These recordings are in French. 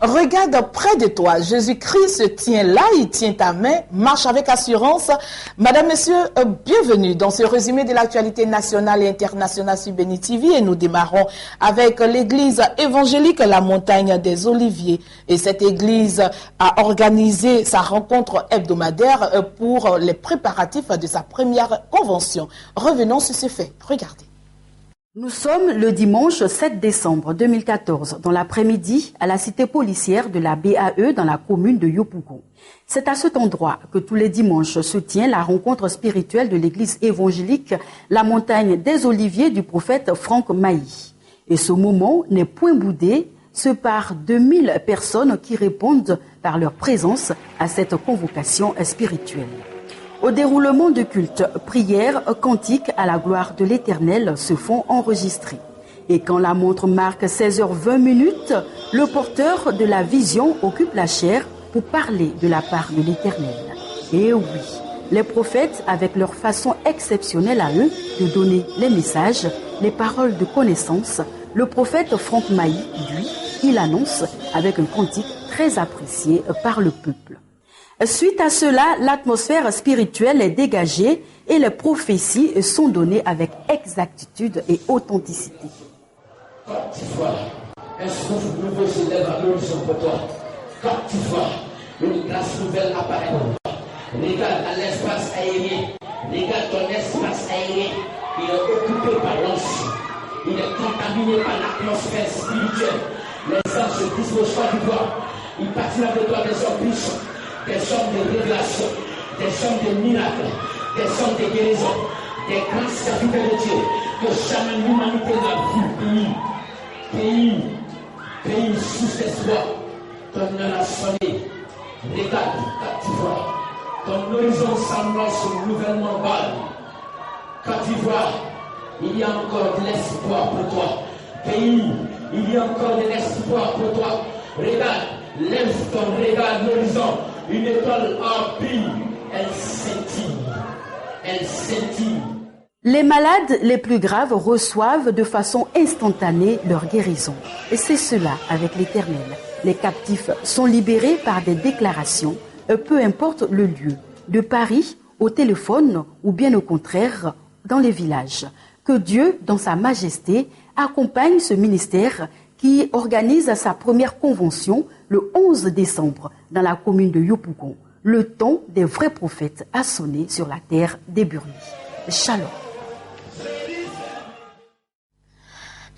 Regarde près de toi, Jésus-Christ se tient là, il tient ta main, marche avec assurance. Madame, Monsieur, bienvenue dans ce résumé de l'actualité nationale et internationale sur Béni TV et nous démarrons avec l'église évangélique La Montagne des Oliviers. Et cette église a organisé sa rencontre hebdomadaire pour les préparatifs de sa première convention. Revenons sur ce fait, regardez. Nous sommes le dimanche 7 décembre 2014, dans l'après-midi, à la cité policière de la BAE dans la commune de Yopougon. C'est à cet endroit que tous les dimanches se tient la rencontre spirituelle de l'église évangélique La Montagne des Oliviers du prophète Franck Mailly. Et ce moment n'est point boudé, ce par 2000 personnes qui répondent par leur présence à cette convocation spirituelle. Au déroulement de culte, prières, cantiques à la gloire de l'Éternel se font enregistrer. Et quand la montre marque 16h20, le porteur de la vision occupe la chaire pour parler de la part de l'Éternel. Et oui, les prophètes, avec leur façon exceptionnelle à eux de donner les messages, les paroles de connaissance, le prophète Franck Mailly, lui, il annonce avec un cantique très apprécié par le peuple. Suite à cela, l'atmosphère spirituelle est dégagée et les prophéties sont données avec exactitude et authenticité. Quand tu vois un souffle nouveau se lève à l'horizon pour toi, quand tu vois une grâce nouvelle apparaître pour toi, regarde à l'espace aérien, regarde ton espace aérien, il est occupé par l'ange, il est contaminé par l'atmosphère spirituelle. Les anges se disposent pas du voir, ils partiront de toi des hommes puissants. Des hommes de révélation, des hommes de miracles, des hommes de guérison, des grands serviteurs de Dieu que jamais l'humanité n'a vu. Pays sous espoir, ton heure a sonné. Regarde, quand tu vois, ton horizon s'annonce nouvellement bas. Quand tu vois, il y a encore de l'espoir pour toi. Pays, il y a encore de l'espoir pour toi. Regarde, lève ton regard à l'horizon. Une étoile empire, elle scintille. Les malades les plus graves reçoivent de façon instantanée leur guérison. Et c'est cela avec l'Éternel. Les captifs sont libérés par des déclarations, peu importe le lieu, de Paris au téléphone ou bien au contraire dans les villages. Que Dieu, dans sa majesté, accompagne ce ministère qui organise sa première convention le 11 décembre dans la commune de Yopougon. Le temps des vrais prophètes a sonné sur la terre des Burnis. Shalom.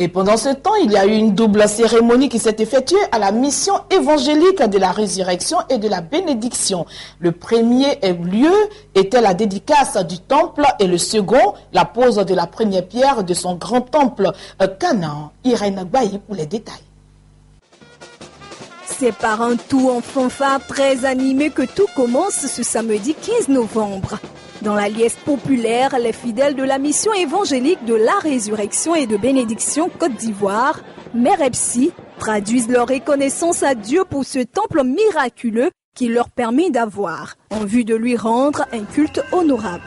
Et pendant ce temps, il y a eu une double cérémonie qui s'est effectuée à la mission évangélique de la résurrection et de la bénédiction. Le premier lieu était la dédicace du temple et le second, la pose de la première pierre de son grand temple Canaan. Irène Bailly pour les détails. C'est par un tour en fanfare très animé que tout commence ce samedi 15 novembre. Dans la liesse populaire, les fidèles de la mission évangélique de la résurrection et de bénédiction Côte d'Ivoire, Mère Epsi, traduisent leur reconnaissance à Dieu pour ce temple miraculeux qui leur permet d'avoir, en vue de lui rendre un culte honorable.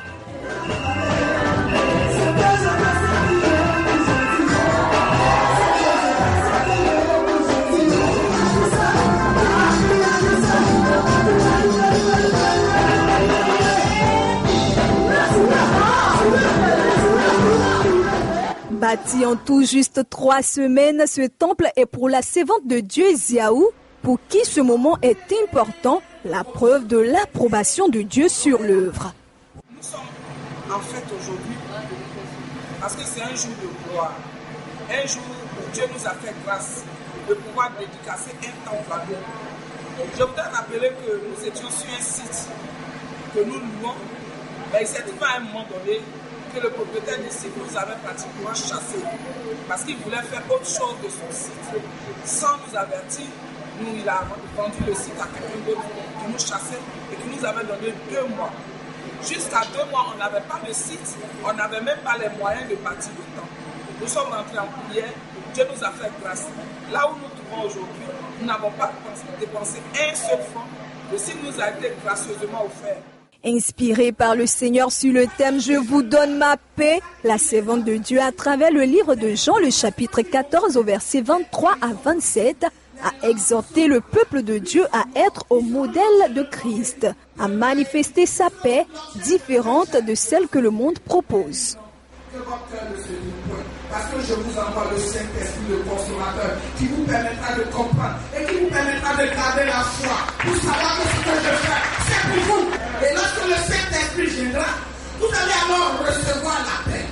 Bâti en tout juste 3 semaines, ce temple est pour la servante de Dieu Ziaou, pour qui ce moment est important, la preuve de l'approbation de Dieu sur l'œuvre. Nous sommes en fête aujourd'hui parce que c'est un jour de gloire, un jour où Dieu nous a fait grâce de pouvoir dédicacer un temple à Dieu. Je voudrais rappeler que nous étions sur un site que nous louons, mais il s'est trouvé à un moment donné que le propriétaire du site nous avait pratiquement chassé parce qu'il voulait faire autre chose de son site. Sans nous avertir, il a vendu le site à quelqu'un d'autre qui nous chassait et qui nous avait donné 2 mois. Jusqu'à 2 mois, on n'avait pas de site, on n'avait même pas les moyens de bâtir le temple. Nous sommes rentrés en prière, Dieu nous a fait grâce. Là où nous nous trouvons aujourd'hui, nous n'avons pas dépensé un seul franc. Le site nous a été gracieusement offert. Inspirée par le Seigneur sur le thème « Je vous donne ma paix », la servante de Dieu, à travers le livre de Jean, le chapitre 14, au verset 23 à 27, a exhorté le peuple de Dieu à être au modèle de Christ, à manifester sa paix différente de celle que le monde propose. Parce que je vous envoie le Saint-Esprit, le consommateur, qui vous permettra de comprendre et qui vous permettra de garder la foi pour savoir que ce que je fais, c'est pour vous. Et lorsque le Saint-Esprit viendra, vous allez alors recevoir la paix.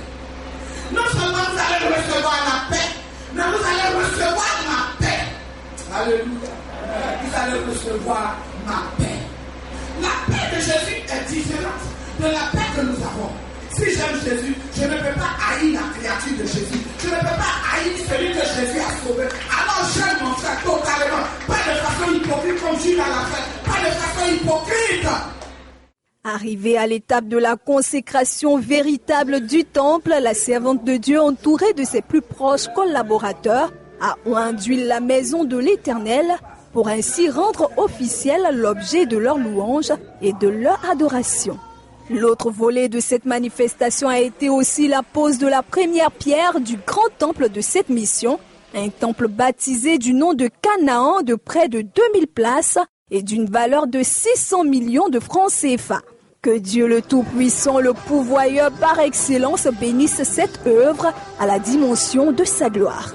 Non seulement vous allez recevoir la paix, mais vous allez recevoir ma paix. Alléluia. Vous allez recevoir ma paix. La paix de Jésus est différente de la paix que nous avons. Si j'aime Jésus, je ne peux pas haïr la créature de Jésus. Je ne peux pas haïr celui que Jésus a sauvé. Alors j'aime mon frère totalement. Pas de façon hypocrite comme Judas l'a fait. Pas de façon hypocrite. Arrivée à l'étape de la consécration véritable du temple, la servante de Dieu, entourée de ses plus proches collaborateurs, a oint d'huile la maison de l'Éternel pour ainsi rendre officiel l'objet de leur louange et de leur adoration. L'autre volet de cette manifestation a été aussi la pose de la première pierre du grand temple de cette mission, un temple baptisé du nom de Canaan de près de 2000 places et d'une valeur de 600 millions de francs CFA. Que Dieu le Tout-Puissant, le pourvoyeur par excellence, bénisse cette œuvre à la dimension de sa gloire.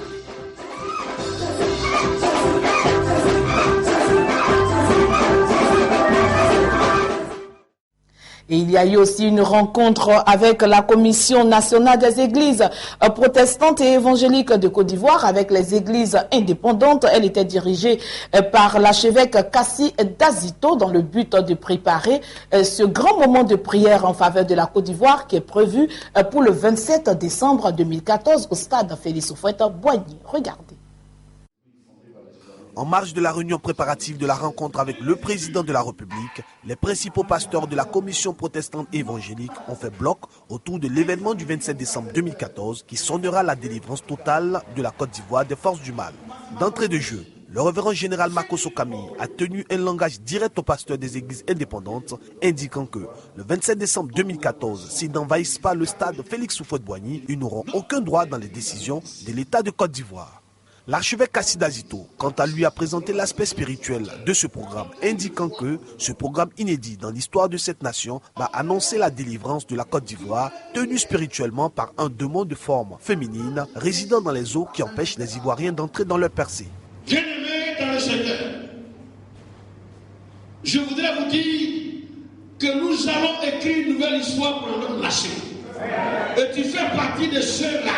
Et il y a eu aussi une rencontre avec la Commission nationale des églises protestantes et évangéliques de Côte d'Ivoire avec les églises indépendantes. Elle était dirigée par l'archevêque Kassi Dazito dans le but de préparer ce grand moment de prière en faveur de la Côte d'Ivoire qui est prévu pour le 27 décembre 2014 au stade Félix Houphouët-Boigny. Regardez. En marge de la réunion préparative de la rencontre avec le président de la République, les principaux pasteurs de la commission protestante et évangélique ont fait bloc autour de l'événement du 27 décembre 2014 qui sonnera la délivrance totale de la Côte d'Ivoire des forces du mal. D'entrée de jeu, le révérend général Makosso Camille a tenu un langage direct aux pasteurs des églises indépendantes, indiquant que le 27 décembre 2014, s'ils n'envahissent pas le stade Félix Houphouët-Boigny, ils n'auront aucun droit dans les décisions de l'État de Côte d'Ivoire. L'archevêque Kassi Dazito, quant à lui, a présenté l'aspect spirituel de ce programme, indiquant que ce programme inédit dans l'histoire de cette nation va annoncer la délivrance de la Côte d'Ivoire, tenue spirituellement par un démon de forme féminine résidant dans les eaux qui empêche les Ivoiriens d'entrer dans leur percée. Bien-aimés dans le Seigneur, je voudrais vous dire que nous allons écrire une nouvelle histoire pour notre nation. Et tu fais partie de ceux-là.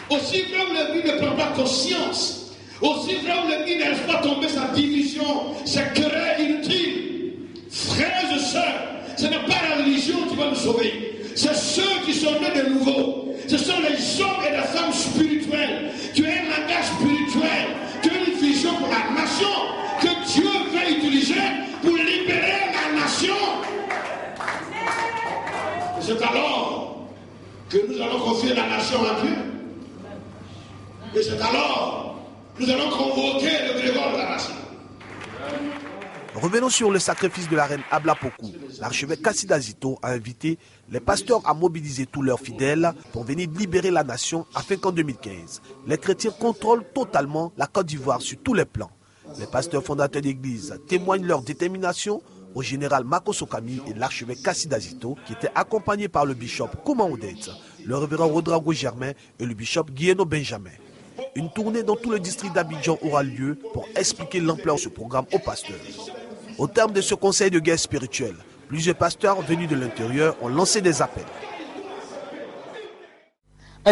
Aussi vrai où l'Église ne prend pas conscience, aussi vrai où l'Église ne laisse pas tomber sa division, sa querelle inutile. Frères et sœurs, ce n'est pas la religion qui va nous sauver. C'est ceux qui sont nés de nouveau. Ce sont les hommes et les femmes spirituels qui ont un langage spirituel, qui ont une vision pour la nation, que Dieu veut utiliser pour libérer la nation. C'est alors que nous allons confier la nation à Dieu. Et c'est alors que nous allons convoquer le Grégoire de la nation. Revenons sur le sacrifice de la reine Abla Pokou. L'archevêque Kassi Dazito a invité les pasteurs à mobiliser tous leurs fidèles pour venir libérer la nation afin qu'en 2015, les chrétiens contrôlent totalement la Côte d'Ivoire sur tous les plans. Les pasteurs fondateurs d'église témoignent leur détermination au général Makosso Camille et l'archevêque Kassi Dazito qui étaient accompagnés par le bishop Kouma Oudet, le révérend Rodrago Germain et le bishop Guillermo Benjamin. Une tournée dans tout le district d'Abidjan aura lieu pour expliquer l'ampleur de ce programme aux pasteurs. Au terme de ce conseil de guerre spirituelle, plusieurs pasteurs venus de l'intérieur ont lancé des appels.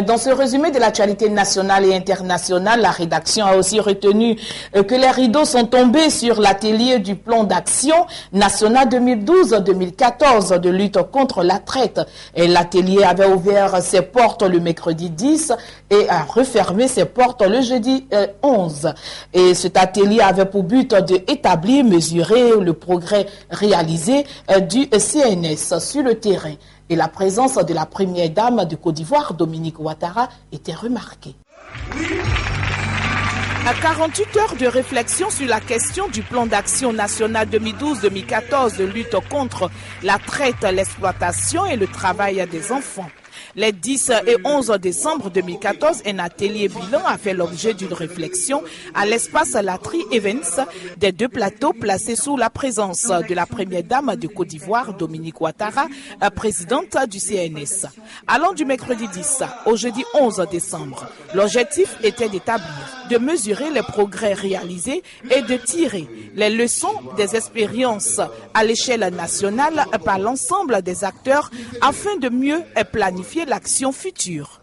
Dans ce résumé de l'actualité nationale et internationale, la rédaction a aussi retenu que les rideaux sont tombés sur l'atelier du plan d'action national 2012-2014 de lutte contre la traite. L'atelier avait ouvert ses portes le mercredi 10 et a refermé ses portes le jeudi 11. Et cet atelier avait pour but d'établir, mesurer le progrès réalisé du CNS sur le terrain. Et la présence de la première dame de Côte d'Ivoire, Dominique Ouattara, était remarquée. À 48 heures de réflexion sur la question du plan d'action national 2012-2014 de lutte contre la traite, l'exploitation et le travail des enfants, Les 10 et 11 décembre 2014, un atelier bilan a fait l'objet d'une réflexion à l'espace Latry Events des deux plateaux placés sous la présence de la première dame de Côte d'Ivoire, Dominique Ouattara, présidente du CNS. Allant du mercredi 10 au jeudi 11 décembre, l'objectif était d'établir, de mesurer les progrès réalisés et de tirer les leçons des expériences à l'échelle nationale par l'ensemble des acteurs afin de mieux planifier l'action future.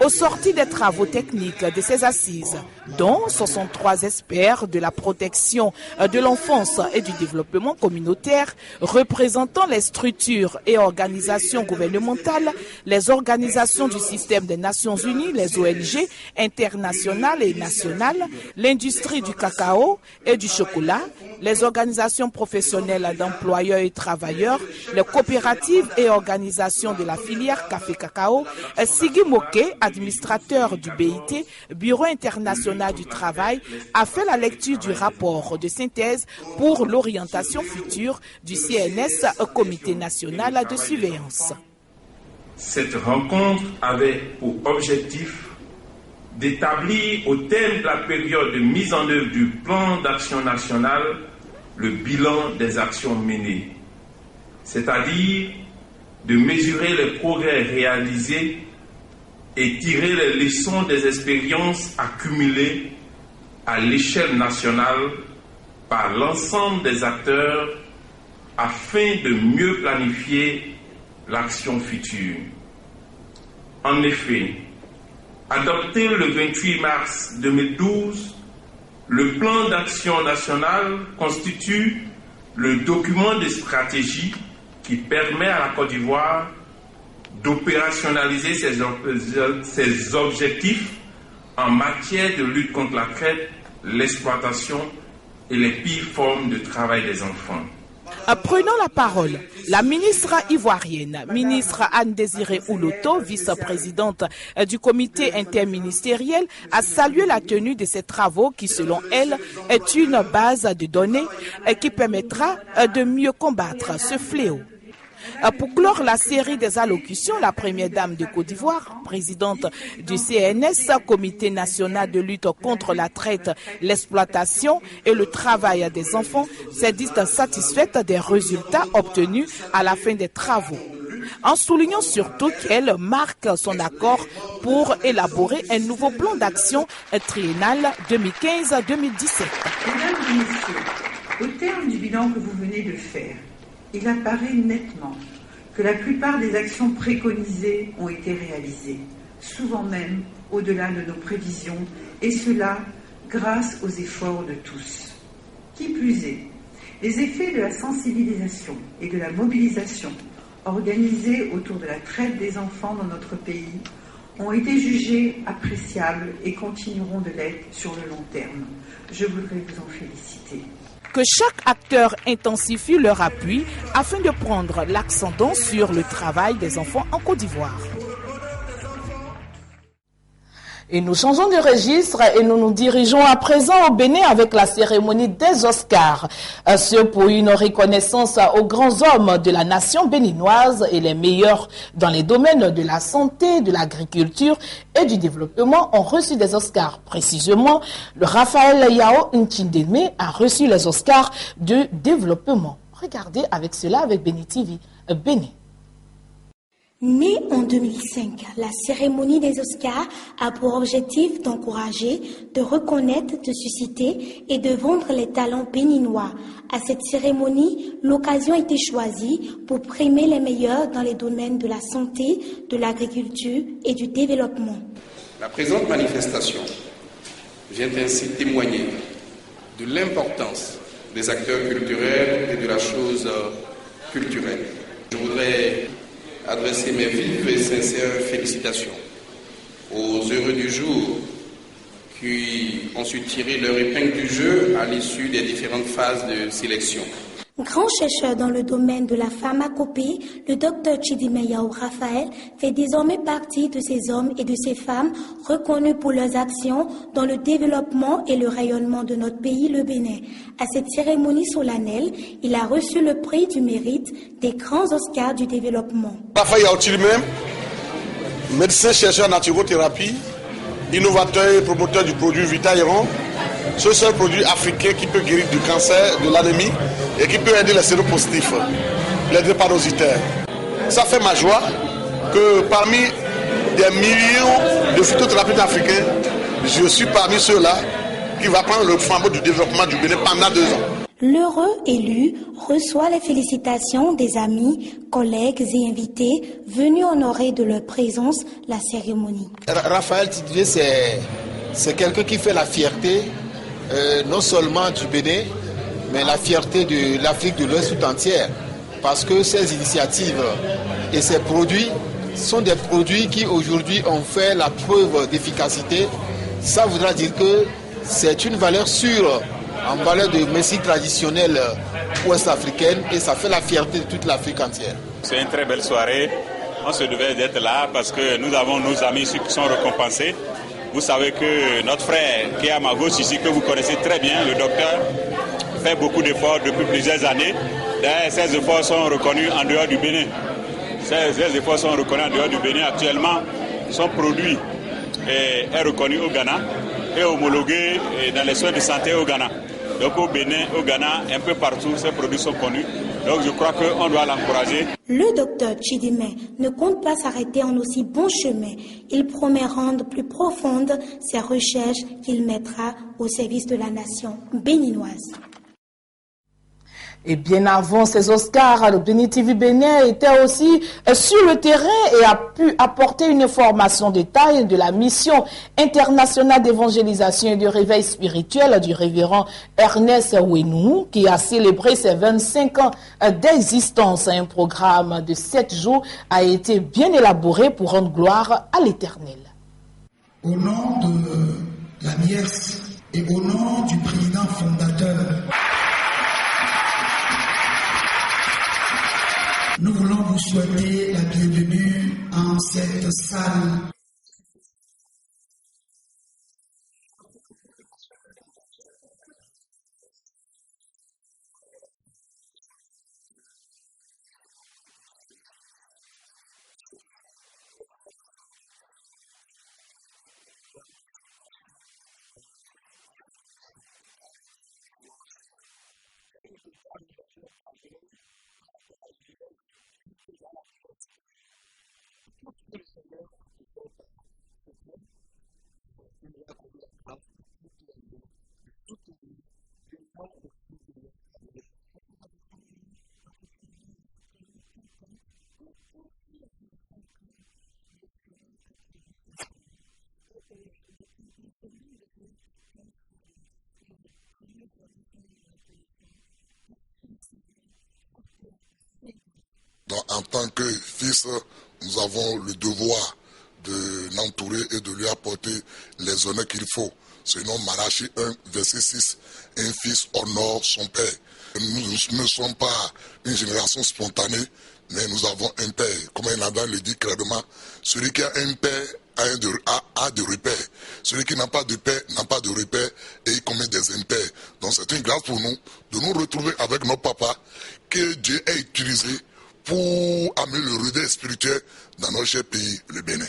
Au sorti des travaux techniques de ces assises, dont 63 experts de la protection de l'enfance et du développement communautaire, représentant les structures et organisations gouvernementales, les organisations du système des Nations Unies, les ONG internationales et nationales, l'industrie du cacao et du chocolat, les organisations professionnelles d'employeurs et travailleurs, les coopératives et organisations de la filière café-cacao, Sigui Moké, administrateur du BIT, Bureau international du travail, a fait la lecture du rapport de synthèse pour l'orientation future du CNS, Comité national de surveillance. Cette rencontre avait pour objectif d'établir au terme de la période de mise en œuvre du plan d'action national le bilan des actions menées, c'est-à-dire de mesurer les progrès réalisés et tirer les leçons des expériences accumulées à l'échelle nationale par l'ensemble des acteurs afin de mieux planifier l'action future. En effet, adopté le 28 mars 2012, le plan d'action national constitue le document de stratégie qui permet à la Côte d'Ivoire d'opérationnaliser ses objectifs en matière de lutte contre la traite, l'exploitation et les pires formes de travail des enfants. Prenant la parole, la ministre ivoirienne, ministre Anne-Désirée Ouloto, vice-présidente du comité interministériel, a salué la tenue de ces travaux qui, selon elle, est une base de données qui permettra de mieux combattre ce fléau. Pour clore la série des allocutions, la première dame de Côte d'Ivoire, présidente du CNS, Comité national de lutte contre la traite, l'exploitation et le travail des enfants, s'est dit satisfaite des résultats obtenus à la fin des travaux, en soulignant surtout qu'elle marque son accord pour élaborer un nouveau plan d'action triennal 2015-2017. Mesdames et messieurs, au terme du bilan que vous venez de faire, il apparaît nettement que la plupart des actions préconisées ont été réalisées, souvent même au-delà de nos prévisions, et cela grâce aux efforts de tous. Qui plus est, les effets de la sensibilisation et de la mobilisation organisée autour de la traite des enfants dans notre pays ont été jugés appréciables et continueront de l'être sur le long terme. Je voudrais vous en féliciter. Que chaque acteur intensifie leur appui afin de prendre l'accent sur le travail des enfants en Côte d'Ivoire. Et nous changeons de registre et nous nous dirigeons à présent au Bénin avec la cérémonie des Oscars. Ce pour une reconnaissance aux grands hommes de la nation béninoise et les meilleurs dans les domaines de la santé, de l'agriculture et du développement ont reçu des Oscars. Précisément, le Raphaël Yao Nchindeme a reçu les Oscars de développement. Regardez avec cela avec Béni TV. Béni. Née en 2005, la cérémonie des Oscars a pour objectif d'encourager, de reconnaître, de susciter et de vendre les talents béninois. À cette cérémonie, l'occasion a été choisie pour primer les meilleurs dans les domaines de la santé, de l'agriculture et du développement. La présente manifestation vient ainsi témoigner de l'importance des acteurs culturels et de la chose culturelle. Je voudrais adresser mes vives et sincères félicitations aux heureux du jour qui ont su tirer leur épingle du jeu à l'issue des différentes phases de sélection. Grand chercheur dans le domaine de la pharmacopée, le docteur Chidime Yao Raphaël fait désormais partie de ces hommes et de ces femmes reconnus pour leurs actions dans le développement et le rayonnement de notre pays, le Bénin. À cette cérémonie solennelle, il a reçu le prix du mérite des grands Oscars du développement. Raphaël Chidime, médecin chercheur en naturothérapie, innovateur et promoteur du produit Vitairon, ce seul produit africain qui peut guérir du cancer, de l'anémie et qui peut aider les séropositifs, les drépanocytaires. Ça fait ma joie que parmi des millions de phytothérapeutes africains, je suis parmi ceux-là qui va prendre le flambeau du développement du Bénin pendant 2 ans. L'heureux élu reçoit les félicitations des amis, collègues et invités venus honorer de leur présence la cérémonie. Raphaël Tidje, c'est quelqu'un qui fait la fierté non seulement du Bénin, mais la fierté de l'Afrique de l'Ouest tout entière. Parce que ces initiatives et ces produits sont des produits qui aujourd'hui ont fait la preuve d'efficacité. Ça voudra dire que c'est une valeur sûre en valeur de médecine traditionnelle ouest-africaine et ça fait la fierté de toute l'Afrique entière. C'est une très belle soirée. On se devait d'être là parce que nous avons nos amis ici qui sont récompensés. Vous savez que notre frère qui est à ma gauche ici, que vous connaissez très bien, le docteur, fait beaucoup d'efforts depuis plusieurs années. D'ailleurs, ces efforts sont reconnus en dehors du Bénin. Ces efforts sont reconnus en dehors du Bénin. Actuellement, son produit est reconnu au Ghana et homologué dans les soins de santé au Ghana. Donc au Bénin, au Ghana, un peu partout, ces produits sont connus. Donc je crois qu'on doit l'encourager. Le docteur Chidimé ne compte pas s'arrêter en aussi bon chemin. Il promet rendre plus profondes ses recherches qu'il mettra au service de la nation béninoise. Et bien avant ces Oscars, le Bénin TV Bénin était aussi sur le terrain et a pu apporter une information détail de la mission internationale d'évangélisation et de réveil spirituel du révérend Ernest Ouenou, qui a célébré ses 25 ans d'existence. Un programme de 7 jours a été bien élaboré pour rendre gloire à l'Éternel. Au nom de la nièce et au nom du président fondateur, nous voulons vous souhaiter la bienvenue en cette salle. Donc, en tant que fils, nous avons le devoir de l'entourer et de lui apporter les honneurs qu'il faut. Sinon, Malachie 1, verset 6, un fils honore son père. Nous ne sommes pas une génération spontanée, mais nous avons un père. Comme Adam le dit clairement, celui qui a un père a de repères. Celui qui n'a pas de père n'a pas de repères et il commet des impairs. Donc c'est une grâce pour nous de nous retrouver avec nos papas que Dieu a utilisé pour amener le réveil spirituel dans notre cher pays, le Bénin.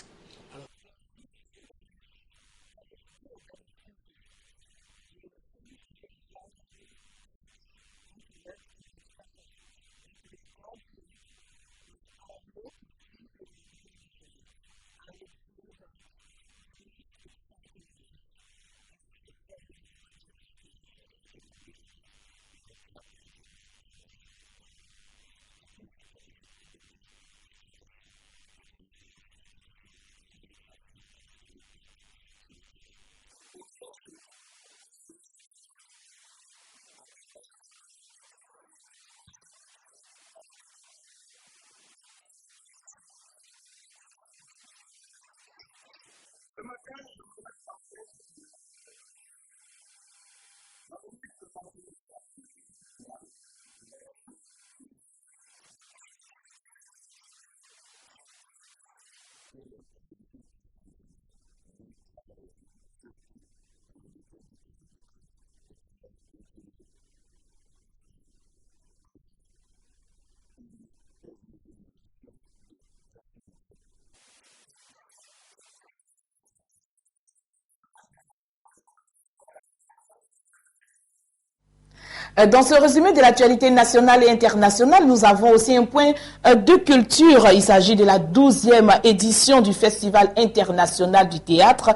Dans ce résumé de l'actualité nationale et internationale, nous avons aussi un point de culture. Il s'agit de la 12e édition du Festival international du théâtre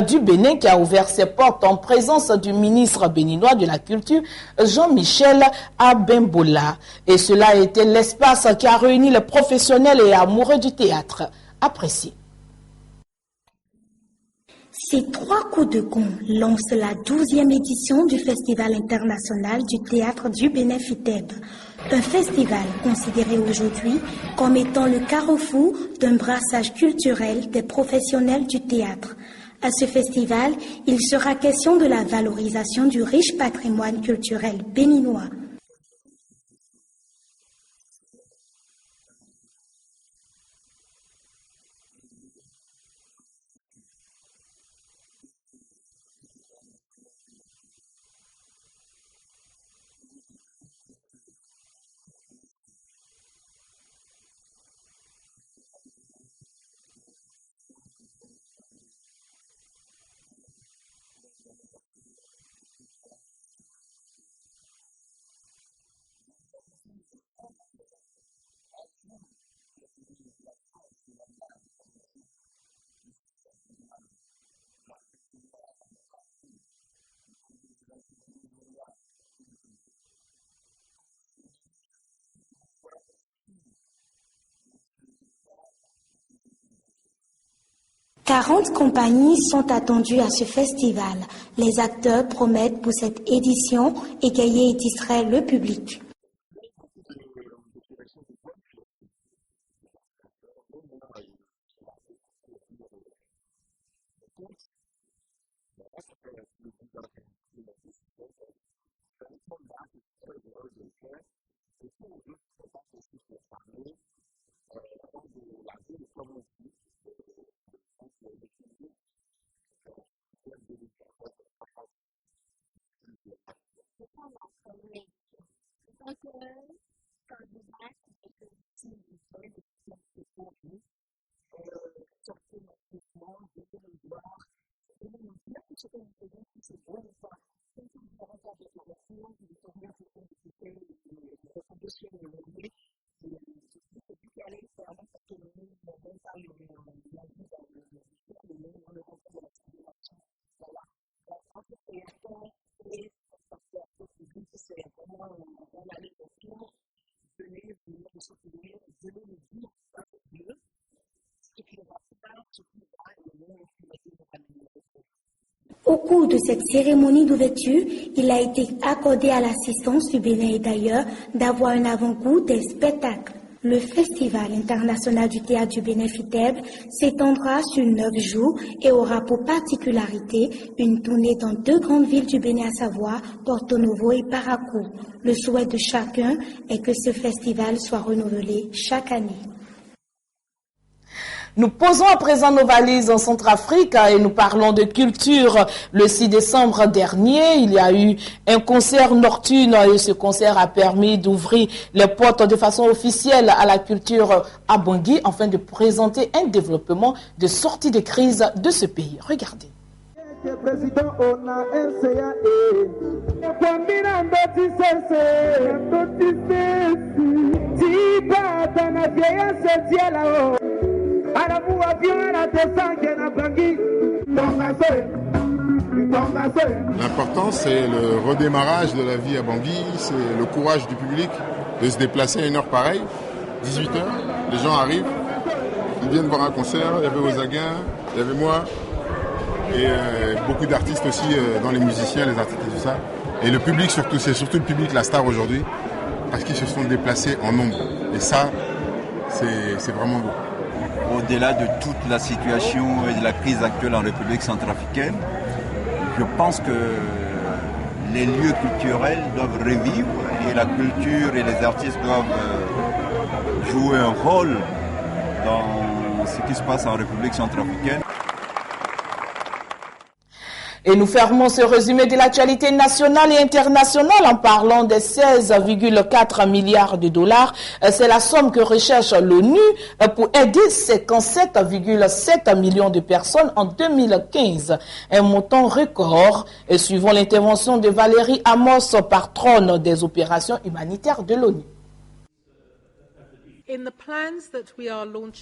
du Bénin qui a ouvert ses portes en présence du ministre béninois de la Culture, Jean-Michel Abimbola. Et cela a été l'espace qui a réuni les professionnels et amoureux du théâtre. Appréciez. Ces 3 coups de gong lancent la 12e édition du Festival international du théâtre du Bénin FITEB. Un festival considéré aujourd'hui comme étant le carrefour d'un brassage culturel des professionnels du théâtre. À ce festival, il sera question de la valorisation du riche patrimoine culturel béninois. « 40 compagnies sont attendues à ce festival. Les acteurs promettent pour cette édition égayer et distraire le public. Au cours de cette cérémonie d'ouverture, il a été accordé à l'assistance du Bénin et d'ailleurs d'avoir un avant-goût des spectacles. Le Festival international du théâtre du Bénin FITEB s'étendra sur 9 jours et aura pour particularité une tournée dans 2 grandes villes du Bénin, à savoir Porto Novo et Parakou. Le souhait de chacun est que ce festival soit renouvelé chaque année. Nous posons à présent nos valises en Centrafrique et nous parlons de culture. Le 6 décembre dernier, il y a eu un concert nocturne et ce concert a permis d'ouvrir les portes de façon officielle à la culture à Bangui afin de présenter un développement de sortie de crise de ce pays. Regardez. L'important, c'est le redémarrage de la vie à Bangui, c'est le courage du public de se déplacer à une heure pareille, 18h, les gens arrivent, ils viennent voir un concert, il y avait Ozaguin, il y avait moi, et beaucoup d'artistes aussi dans les musiciens, les artistes et tout ça. Et le public surtout, c'est surtout le public la star aujourd'hui, parce qu'ils se sont déplacés en nombre. Et ça, c'est vraiment beau. Au-delà de toute la situation et de la crise actuelle en République centrafricaine, je pense que les lieux culturels doivent revivre et la culture et les artistes doivent jouer un rôle dans ce qui se passe en République centrafricaine. Et nous fermons ce résumé de l'actualité nationale et internationale en parlant des 16,4 milliards de dollars. C'est la somme que recherche l'ONU pour aider 57,7 millions de personnes en 2015. Un montant record, et suivant l'intervention de Valérie Amos, patronne des opérations humanitaires de l'ONU.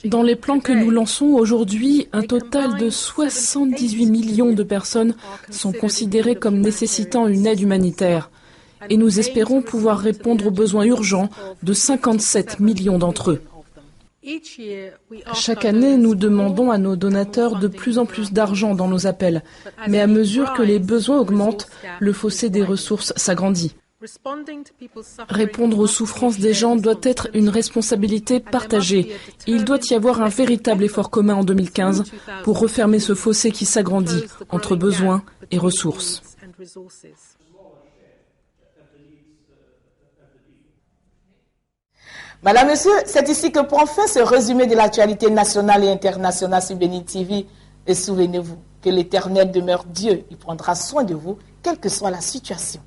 Dans les plans que nous lançons aujourd'hui, un total de 78 millions de personnes sont considérées comme nécessitant une aide humanitaire. Et nous espérons pouvoir répondre aux besoins urgents de 57 millions d'entre eux. Chaque année, nous demandons à nos donateurs de plus en plus d'argent dans nos appels. Mais à mesure que les besoins augmentent, le fossé des ressources s'agrandit. Répondre aux souffrances des gens doit être une responsabilité partagée. Il doit y avoir un véritable effort commun en 2015 pour refermer ce fossé qui s'agrandit entre besoins et ressources. Madame, Monsieur, c'est ici que prend fin ce résumé de l'actualité nationale et internationale sur Béni TV. Et souvenez-vous que l'Éternel demeure Dieu. Il prendra soin de vous, quelle que soit la situation.